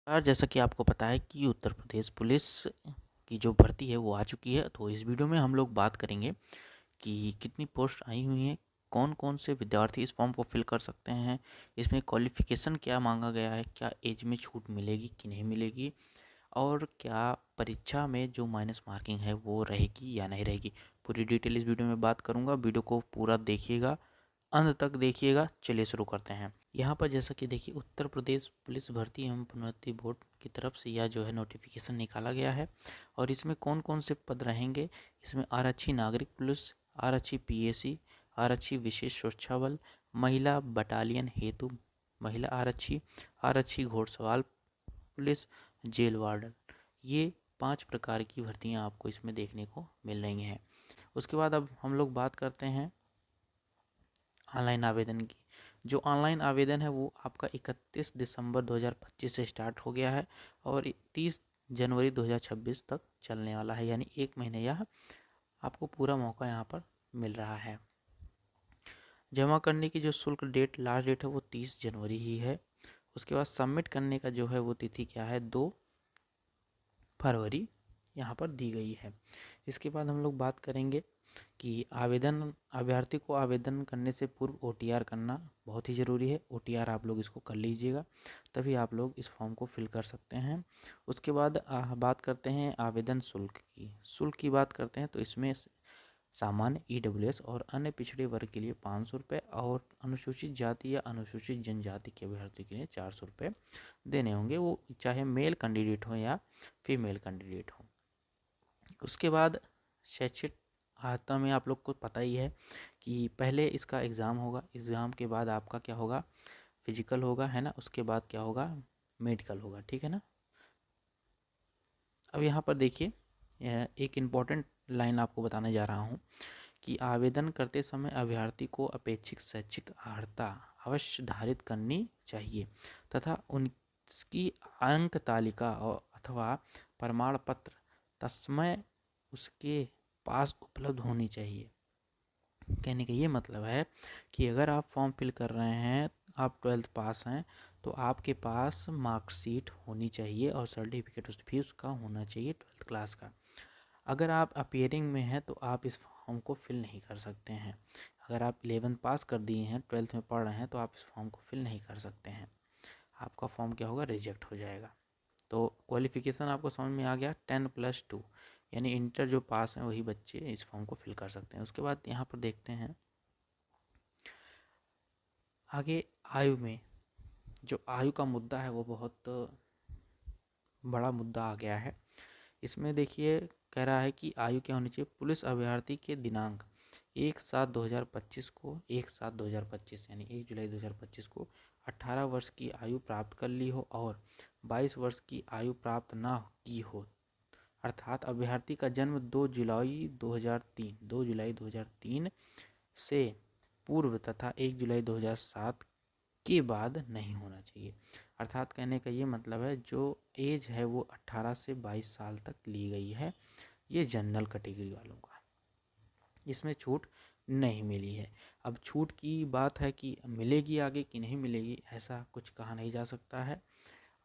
यार जैसा कि आपको पता है कि उत्तर प्रदेश पुलिस की जो भर्ती है वो आ चुकी है। तो इस वीडियो में हम लोग बात करेंगे कि कितनी पोस्ट आई हुई हैं, कौन कौन से विद्यार्थी इस फॉर्म को फिल कर सकते हैं, इसमें क्वालिफिकेशन क्या मांगा गया है, क्या एज में छूट मिलेगी कि नहीं मिलेगी, और क्या परीक्षा में जो माइनस मार्किंग है वो रहेगी या नहीं रहेगी। पूरी डिटेल इस वीडियो में बात करूँगा। वीडियो को पूरा देखिएगा, अंत तक देखिएगा। चलिए शुरू करते हैं। यहाँ पर जैसा कि देखिए, उत्तर प्रदेश पुलिस भर्ती एवं प्रोन्नति बोर्ड की तरफ से यह जो है नोटिफिकेशन निकाला गया है। और इसमें कौन कौन से पद रहेंगे, इसमें आरक्षी नागरिक पुलिस, आरक्षी पीएसी, आरक्षी विशेष सुरक्षा बल, महिला बटालियन हेतु महिला आरक्षी, आरक्षी घोड़सवार पुलिस, जेल वार्डन, ये 5 प्रकार की भर्तियां आपको इसमें देखने को मिल रही हैं। उसके बाद अब हम लोग बात करते हैं ऑनलाइन आवेदन की। जो ऑनलाइन आवेदन है वो आपका 31 दिसंबर 2025 से स्टार्ट हो गया है और 30 जनवरी 2026 तक चलने वाला है, यानी 1 महीने यह आपको पूरा मौका यहाँ पर मिल रहा है। जमा करने की जो शुल्क डेट, लास्ट डेट है वो 30 जनवरी ही है। उसके बाद सबमिट करने का जो है वो तिथि क्या है, 2 फरवरी यहाँ पर दी गई है। इसके बाद हम लोग बात करेंगे कि अभ्यर्थी को आवेदन करने से पूर्व ओटीआर करना बहुत ही ज़रूरी है। ओटीआर आप लोग इसको कर लीजिएगा, तभी आप लोग इस फॉर्म को फिल कर सकते हैं। उसके बाद बात करते हैं आवेदन शुल्क की बात करते हैं तो इसमें सामान्य ईडब्ल्यूएस और अन्य पिछड़े वर्ग के लिए 500 रुपये और अनुसूचित जाति या अनुसूचित जनजाति के अभ्यर्थी के लिए 400 रुपये देने होंगे, वो चाहे मेल कैंडिडेट हो या फीमेल कैंडिडेट हो। उसके बाद शैक्षिक अर्हता में आप लोग को पता ही है कि पहले इसका एग्ज़ाम होगा, एग्ज़ाम के बाद आपका क्या होगा, फिजिकल होगा, है ना। उसके बाद क्या होगा, मेडिकल होगा, ठीक है ना। अब यहाँ पर देखिए, एक इम्पॉर्टेंट लाइन आपको बताने जा रहा हूँ कि आवेदन करते समय अभ्यर्थी को अपेक्षित शैक्षिक अर्हता अवश्य धारित करनी चाहिए तथा उनकी अंक तालिका अथवा प्रमाण पत्र तत्समय उसके पास उपलब्ध होनी चाहिए। कहने का ये मतलब है कि अगर आप फॉर्म फिल कर रहे हैं, आप 12th पास हैं, तो आपके पास मार्कशीट होनी चाहिए और सर्टिफिकेट उस भी उसका होना चाहिए 12th क्लास का। अगर आप अपीयरिंग में हैं तो आप इस फॉर्म को फिल नहीं कर सकते हैं। अगर आप 11th पास कर दिए हैं, 12th में पढ़ रहे हैं, तो आप इस फॉर्म को फिल नहीं कर सकते हैं। आपका फॉर्म क्या होगा, रिजेक्ट हो जाएगा। तो क्वालिफिकेशन आपको समझ में आ गया, 10+2 यानी इंटर जो पास हैं वही बच्चे इस फॉर्म को फिल कर सकते हैं। उसके बाद यहाँ पर देखते हैं आगे, आयु में जो आयु का मुद्दा है वो बहुत बड़ा मुद्दा आ गया है। इसमें देखिए, कह रहा है कि आयु क्या होनी चाहिए, पुलिस अभ्यर्थी के दिनांक 1/7/2025 को 1/7/2025 यानी 1 जुलाई 2025 को 18 वर्ष की आयु प्राप्त कर ली हो और 22 वर्ष की आयु प्राप्त ना की हो, अर्थात अभ्यर्थी का जन्म 2 जुलाई 2003 से पूर्व तथा 1 जुलाई 2007 के बाद नहीं होना चाहिए। अर्थात कहने का ये मतलब है, जो एज है वो 18 से 22 साल तक ली गई है, ये जनरल कैटेगरी वालों का, इसमें छूट नहीं मिली है। अब छूट की बात है कि मिलेगी आगे कि नहीं मिलेगी, ऐसा कुछ कहा नहीं जा सकता है।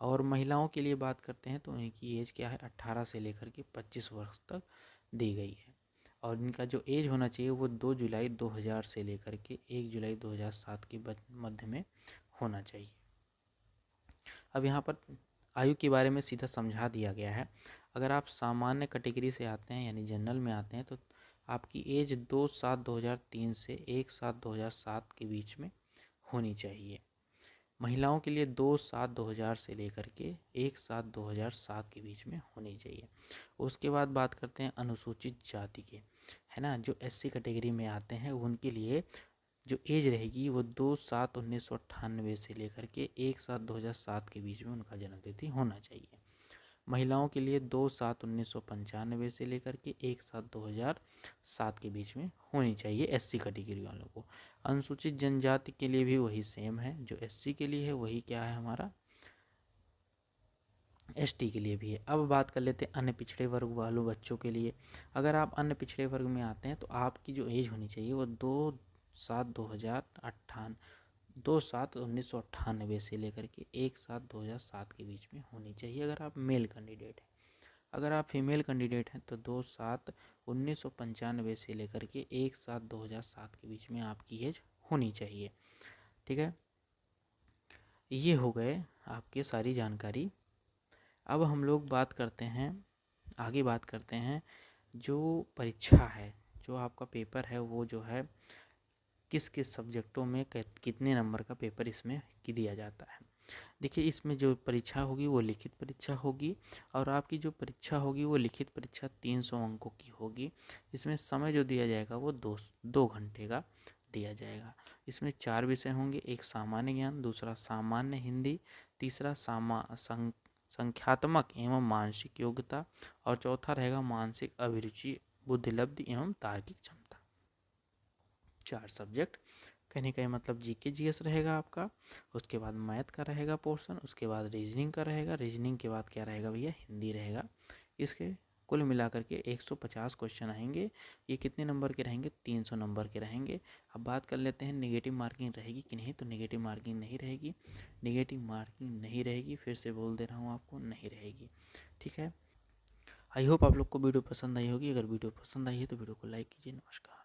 और महिलाओं के लिए बात करते हैं तो इनकी एज क्या है, 18 से लेकर के 25 वर्ष तक दी गई है। और इनका जो एज होना चाहिए वो 2 जुलाई 2000 से लेकर के 1 जुलाई 2007 के मध्य में होना चाहिए। अब यहाँ पर आयु के बारे में सीधा समझा दिया गया है। अगर आप सामान्य कैटेगरी से आते हैं यानी जनरल में आते हैं तो आपकी एज 2/7/2003 से 1/7/2007 के बीच में होनी चाहिए। महिलाओं के लिए 2/7/2000 से लेकर के 1/7/2007 के बीच में होनी चाहिए। उसके बाद बात करते हैं अनुसूचित जाति के, है ना, जो SC कैटेगरी में आते हैं उनके लिए जो एज रहेगी वो 2/7/1998 से लेकर के 1/7/2007 के बीच में उनका जन्म तिथि होना चाहिए। महिलाओं के लिए 2/7/1995 से लेकर के 1/7/2007 के बीच में होनी चाहिए SC कैटेगरी वालों को। अनुसूचित जनजाति के लिए भी वही सेम है, जो SC के लिए है वही क्या है हमारा ST के लिए भी है। अब बात कर लेते हैं अन्य पिछड़े वर्ग वालों बच्चों के लिए। अगर आप अन्य पिछड़े वर्ग में आते हैं तो आपकी जो एज होनी चाहिए वो 2/7/2018 2/7/1998 से लेकर के 1/7/2007 के बीच में होनी चाहिए अगर आप मेल कैंडिडेट हैं। अगर आप फीमेल कैंडिडेट हैं तो 2/7/1995 से लेकर के 1/7/2007 के बीच में आपकी एज होनी चाहिए। ठीक है, ये हो गए आपके सारी जानकारी। अब हम लोग आगे बात करते हैं जो परीक्षा है, जो आपका पेपर है वो जो है किस किस सब्जेक्टों में कितने नंबर का पेपर इसमें दिया जाता है। देखिए, इसमें जो परीक्षा होगी वो लिखित परीक्षा होगी, और आपकी जो परीक्षा होगी वो लिखित परीक्षा 300 अंकों की होगी। इसमें समय जो दिया जाएगा वो 2 घंटे का दिया जाएगा। इसमें 4 विषय होंगे, एक सामान्य ज्ञान, दूसरा सामान्य हिंदी, तीसरा संख्यात्मक एवं मानसिक योग्यता, और चौथा रहेगा मानसिक अभिरुचि, बुद्धिलब्धि एवं तार्किक क्षमता। 4 सब्जेक्ट, कहने का मतलब जीके जीएस रहेगा आपका, उसके बाद मैथ का रहेगा पोर्शन, उसके बाद रीजनिंग का रहेगा, रीजनिंग के बाद क्या रहेगा भैया, हिंदी रहेगा। इसके कुल मिलाकर के 150 क्वेश्चन आएंगे। ये कितने नंबर के रहेंगे, 300 नंबर के रहेंगे। अब बात कर लेते हैं नेगेटिव मार्किंग रहेगी कि नहीं, तो नेगेटिव मार्किंग नहीं रहेगी। नेगेटिव मार्किंग नहीं रहेगी, फिर से बोल दे रहा हूँ आपको, नहीं रहेगी। ठीक है, आई होप आप लोग को वीडियो पसंद आई होगी। अगर वीडियो पसंद आई है तो वीडियो को लाइक कीजिए। नमस्कार।